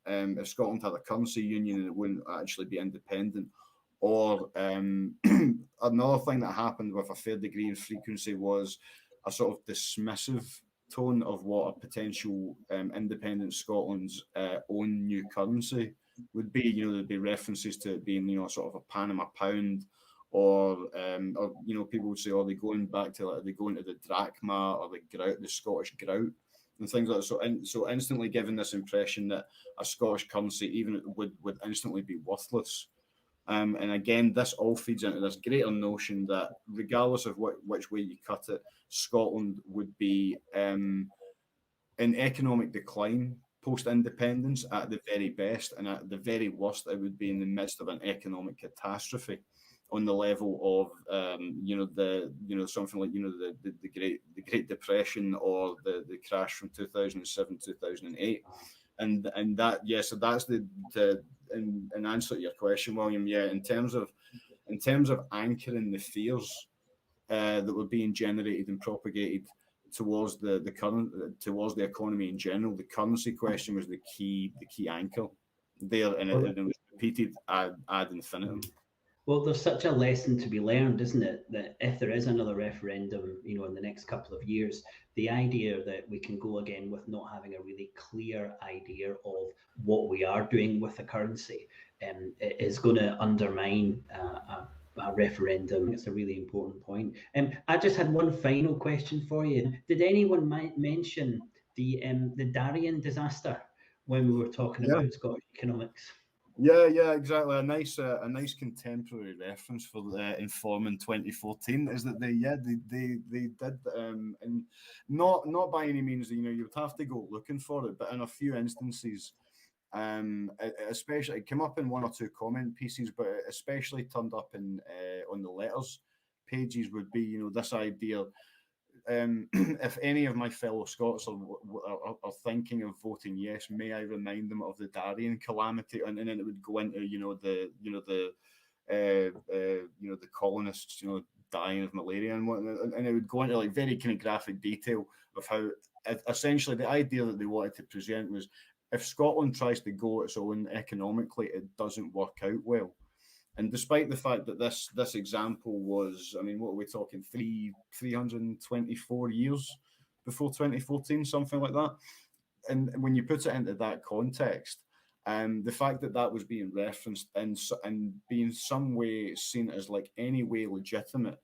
[SPEAKER 3] if Scotland had a currency union, it wouldn't actually be independent. Or another thing that happened with a fair degree of frequency was a sort of dismissive tone of what a potential independent Scotland's own new currency would be. There'd be references to it being, sort of a Panama pound, or people would say, "Oh, are they going back to are they going to the drachma or the Scottish grout?" And things like that. So instantly giving this impression that a Scottish currency even would instantly be worthless. And again, this all feeds into this greater notion that regardless of which way you cut it, Scotland would be in economic decline post-independence at the very best, and at the very worst, it would be in the midst of an economic catastrophe on the level of something like the Great Depression, or the crash from 2007 2008, and that so that's in answer to your question, William. In terms of anchoring the fears that were being generated and propagated towards the economy in general, the currency question was the key anchor there, and it was repeated ad infinitum.
[SPEAKER 4] Well, there's such a lesson to be learned, isn't it? That if there is another referendum, in the next couple of years, the idea that we can go again with not having a really clear idea of what we are doing with the currency is going to undermine a referendum. It's a really important point. I just had one final question for you. Did anyone mention the Darian disaster when we were talking
[SPEAKER 3] Yeah.
[SPEAKER 4] about Scottish economics?
[SPEAKER 3] Yeah, exactly. A nice contemporary reference for Inform in 2014 is that they did, and not by any means, you would have to go looking for it, but in a few instances, especially it came up in one or two comment pieces, but it especially turned up in on the letters pages would be, this idea. If any of my fellow Scots are thinking of voting yes, may I remind them of the Darian calamity, and then it would go into the colonists dying of malaria and whatnot, and it would go into like very kind of graphic detail of how essentially the idea that they wanted to present was if Scotland tries to go its own economically, it doesn't work out well. And despite the fact that this example was, I mean, what are we talking, 324 years before 2014, something like that. And when you put it into that context, the fact that that was being referenced and being some way seen as like any way legitimate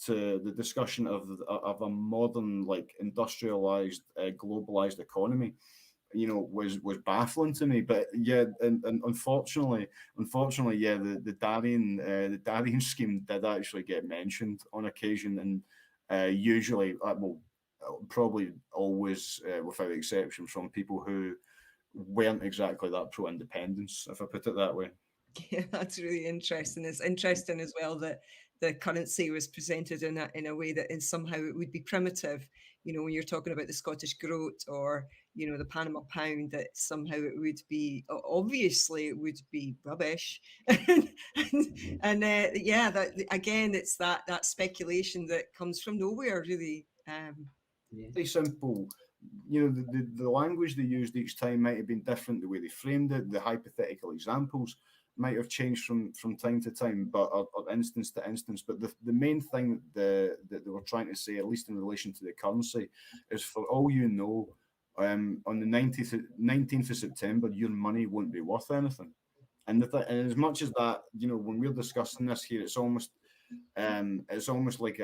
[SPEAKER 3] to the discussion of a modern, like industrialized, globalized economy, was baffling to me. But yeah, and unfortunately, yeah, the Darian scheme did actually get mentioned on occasion, and usually, well, probably always, without exception, from people who weren't exactly that pro-independence, if I put it that way.
[SPEAKER 2] Yeah, that's really interesting. It's interesting as well that the currency was presented in a way that is somehow it would be primitive. When you're talking about the Scottish groat or the Panama pound, that somehow it would be obviously it would be rubbish. Yeah, that again, it's that speculation that comes from nowhere, really.
[SPEAKER 3] Very simple. The language they used each time might have been different. The way they framed it, the hypothetical examples might have changed from time to time, but or instance to instance. But the main thing that they were trying to say, at least in relation to the currency, is for all you know, on the 19th of September, your money won't be worth anything. And as much as that, when we're discussing this here, it's almost like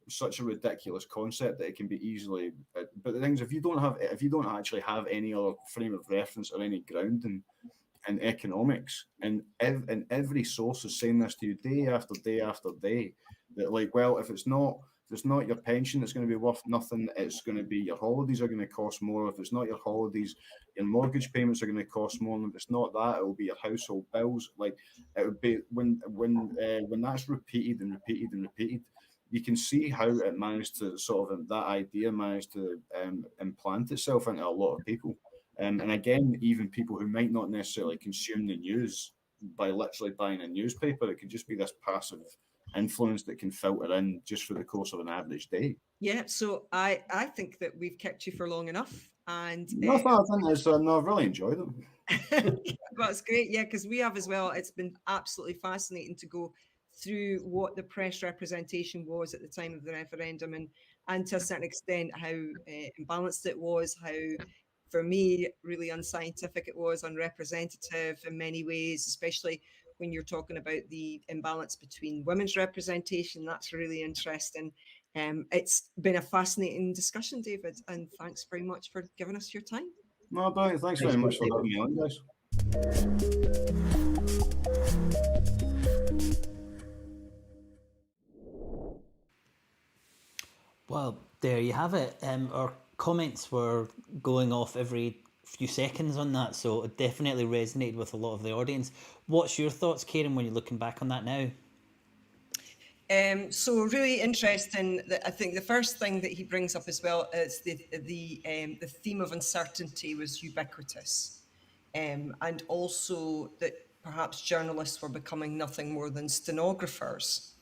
[SPEAKER 3] such a ridiculous concept that it can be easily. But the thing is, if you don't actually have any other frame of reference or any grounding in economics, and every source is saying this to you day after day after day, that like, well, if it's not your pension that's going to be worth nothing, it's going to be your holidays are going to cost more. If it's not your holidays, your mortgage payments are going to cost more. And if it's not that, it will be your household bills. Like it would be when that's repeated and repeated and repeated, you can see how it managed to that idea managed to implant itself into a lot of people. And again, even people who might not necessarily consume the news by literally buying a newspaper, it could just be this passive influence that can filter in just for the course of an average day.
[SPEAKER 2] Yeah, so I think that we've kept you for long enough, and
[SPEAKER 3] I think it's, no, I've really enjoyed it.
[SPEAKER 2] well, it's great, yeah, because we have as well. It's been absolutely fascinating to go through what the press representation was at the time of the referendum, and to a certain extent how imbalanced it was, how for me really unscientific it was, unrepresentative in many ways, especially when you're talking about the imbalance between women's representation. That's really interesting. It's been a fascinating discussion, David, and thanks very much for giving us your time.
[SPEAKER 3] No, brilliant. Thanks very much for having me on, guys.
[SPEAKER 1] Well, there you have it. Our comments were going off every few seconds on that, so it definitely resonated with a lot of the audience. What's your thoughts, Kairin, when you're looking back on that now?
[SPEAKER 2] So really interesting. I think the first thing that he brings up as well is the theme of uncertainty was ubiquitous, and also that perhaps journalists were becoming nothing more than stenographers,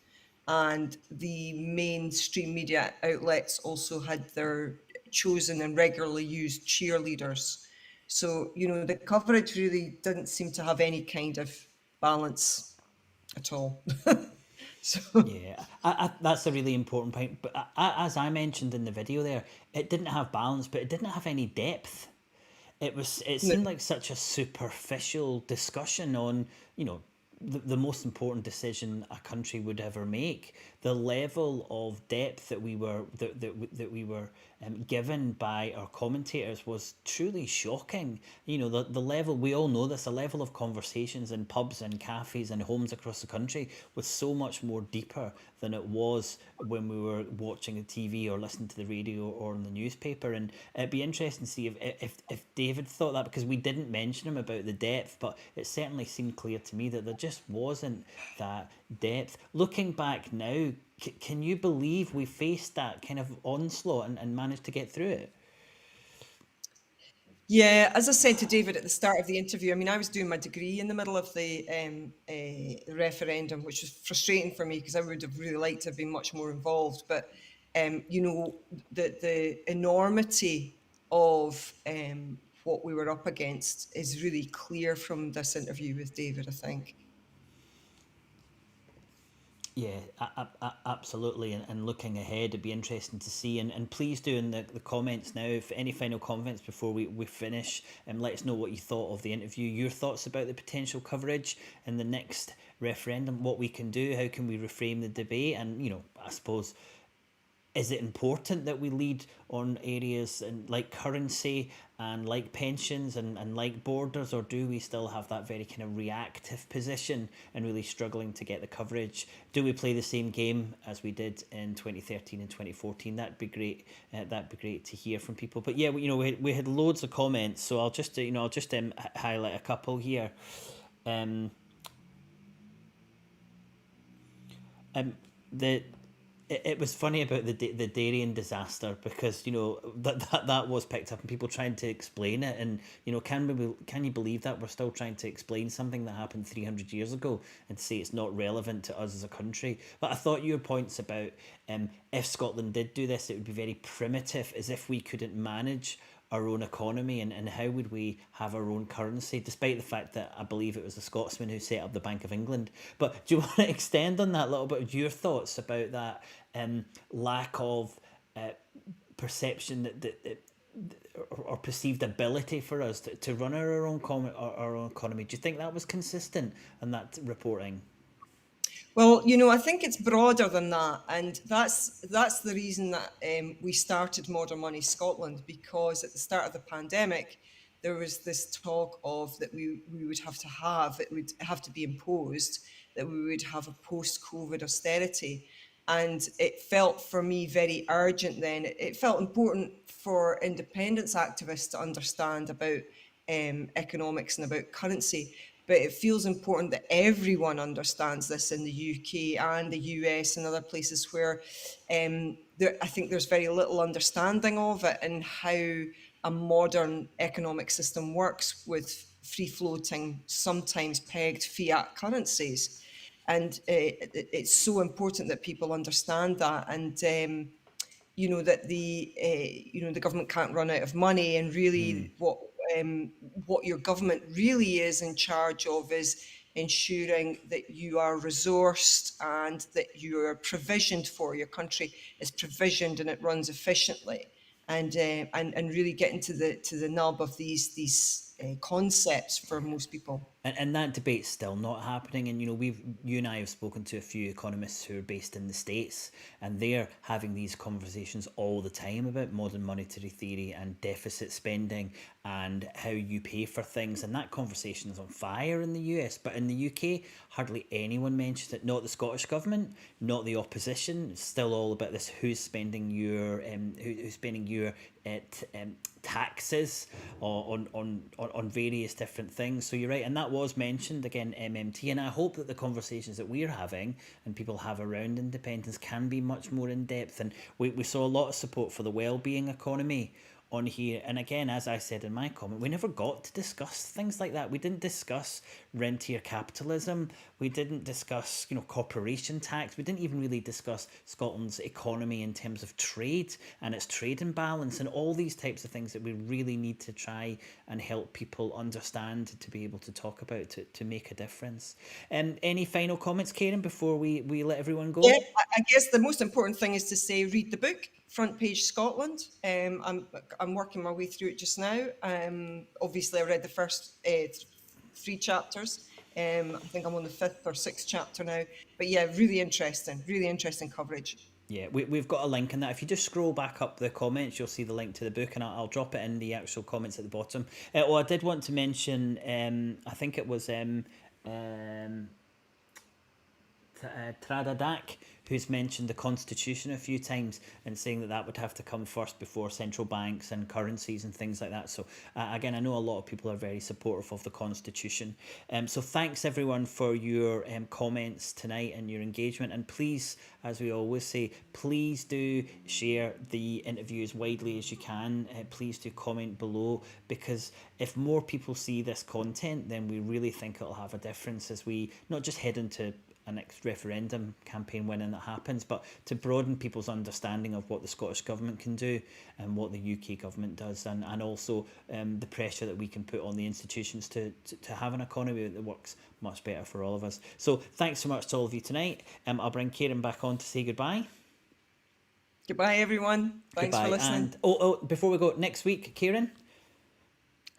[SPEAKER 2] and the mainstream media outlets also had their chosen and regularly used cheerleaders. So the coverage really didn't seem to have any kind of balance at all. So
[SPEAKER 1] Yeah, that's a really important point. But as I mentioned in the video there, it didn't have balance, but it didn't have any depth. It seemed like such a superficial discussion on, the most important decision a country would ever make. The level of depth that we were given by our commentators was truly shocking. The level, we all know this, the level of conversations in pubs and cafes and homes across the country was so much more deeper than it was when we were watching the TV or listening to the radio or in the newspaper. And it'd be interesting to see if David thought that, because we didn't mention him about the depth, but it certainly seemed clear to me that there just wasn't that depth. Looking back now, can you believe we faced that kind of onslaught and managed to get through it?
[SPEAKER 2] Yeah, as I said to David at the start of the interview, I mean, I was doing my degree in the middle of the referendum, which was frustrating for me because I would have really liked to have been much more involved. But, the enormity of what we were up against is really clear from this interview with David, I think.
[SPEAKER 1] Yeah, absolutely. And looking ahead, it'd be interesting to see. And please do in the comments now, if any final comments before we finish, and let us know what you thought of the interview, your thoughts about the potential coverage in the next referendum, what we can do, how can we reframe the debate, and, I suppose, is it important that we lead on areas like currency and like pensions and like borders, or do we still have that very kind of reactive position and really struggling to get the coverage? Do we play the same game as we did in 2013 and 2014? That'd be great. That'd be great to hear from people. But yeah, we had loads of comments, so I'll just highlight a couple here. It was funny about the Darian disaster, because that was picked up and people trying to explain it, and can you believe that we're still trying to explain something that happened 300 years ago and say it's not relevant to us as a country? But I thought your points about if Scotland did do this, it would be very primitive, as if we couldn't manage our own economy, and how would we have our own currency, despite the fact that I believe it was a Scotsman who set up the Bank of England. But do you want to extend on that a little bit of your thoughts about that lack of perception that or perceived ability for us to run our own economy? Do you think that was consistent in that reporting?
[SPEAKER 2] Well, I think it's broader than that, and that's the reason that we started Modern Money Scotland, because at the start of the pandemic, there was this talk of that we would it would have to be imposed, that we would have a post-COVID austerity. And it felt for me very urgent then. It felt important for independence activists to understand about economics and about currency. But it feels important that everyone understands this in the UK and the US and other places where I think there's very little understanding of it, and how a modern economic system works with free-floating, sometimes pegged fiat currencies. And it's so important that people understand that, and that the government can't run out of money, and really what your government really is in charge of is ensuring that you are resourced and that you are provisioned for. Your country is provisioned and it runs efficiently, and really getting to the nub of these concepts for most people.
[SPEAKER 1] And that debate's still not happening. And you and I have spoken to a few economists who are based in the States, and they're having these conversations all the time about modern monetary theory and deficit spending and how you pay for things. And that conversation is on fire in the US, but in the UK, hardly anyone mentions it. Not the Scottish government, not the opposition. It's still all about this: who's spending your taxes on various different things. So you're right, and that was mentioned again, MMT, and I hope that the conversations that we're having and people have around independence can be much more in depth. And we saw a lot of support for the well-being economy on here, and again, as I said in my comment, we never got to discuss things like that. We didn't discuss rentier capitalism, we didn't discuss corporation tax, we didn't even really discuss Scotland's economy in terms of trade and its trade imbalance, and all these types of things that we really need to try and help people understand, to be able to talk about, to make a difference. Any final comments, Kairin, before we let everyone go?
[SPEAKER 2] Yeah, I guess the most important thing is to say, read the book, Front Page Scotland. I'm working my way through it just now. Obviously, I read the first 3 chapters, I think I'm on the 5th or 6th chapter now. But yeah, really interesting coverage.
[SPEAKER 1] Yeah, we've got a link in that. If you just scroll back up the comments, you'll see the link to the book, and I'll drop it in the actual comments at the bottom. Well, I did want to mention, I think it was Tradadak, who's mentioned the Constitution a few times and saying that that would have to come first before central banks and currencies and things like that. So again, I know a lot of people are very supportive of the Constitution. So thanks everyone for your comments tonight and your engagement. And please, as we always say, please do share the interview as widely as you can. Please do comment below, because if more people see this content, then we really think it'll have a difference as we not just head into a next referendum campaign when that happens, but to broaden people's understanding of what the Scottish Government can do and what the UK Government does, and also the pressure that we can put on the institutions to have an economy that works much better for all of us. So thanks so much to all of you tonight. I'll bring Kairin back on to say goodbye.
[SPEAKER 2] Goodbye, everyone. Thanks
[SPEAKER 1] goodbye.
[SPEAKER 2] for listening.
[SPEAKER 1] And before we go, next week, Kairin?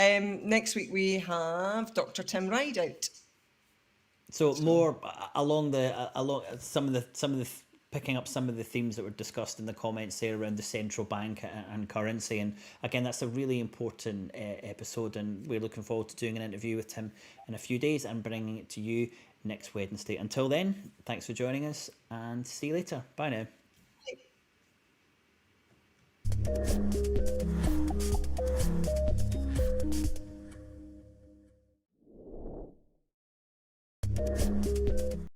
[SPEAKER 2] Next week we have Dr. Tim Ride out.
[SPEAKER 1] So more along some of the picking up some of the themes that were discussed in the comments there around the central bank and currency. And again, that's a really important episode, and we're looking forward to doing an interview with Tim in a few days and bringing it to you next Wednesday. Until then, thanks for joining us, and see you later. Bye now.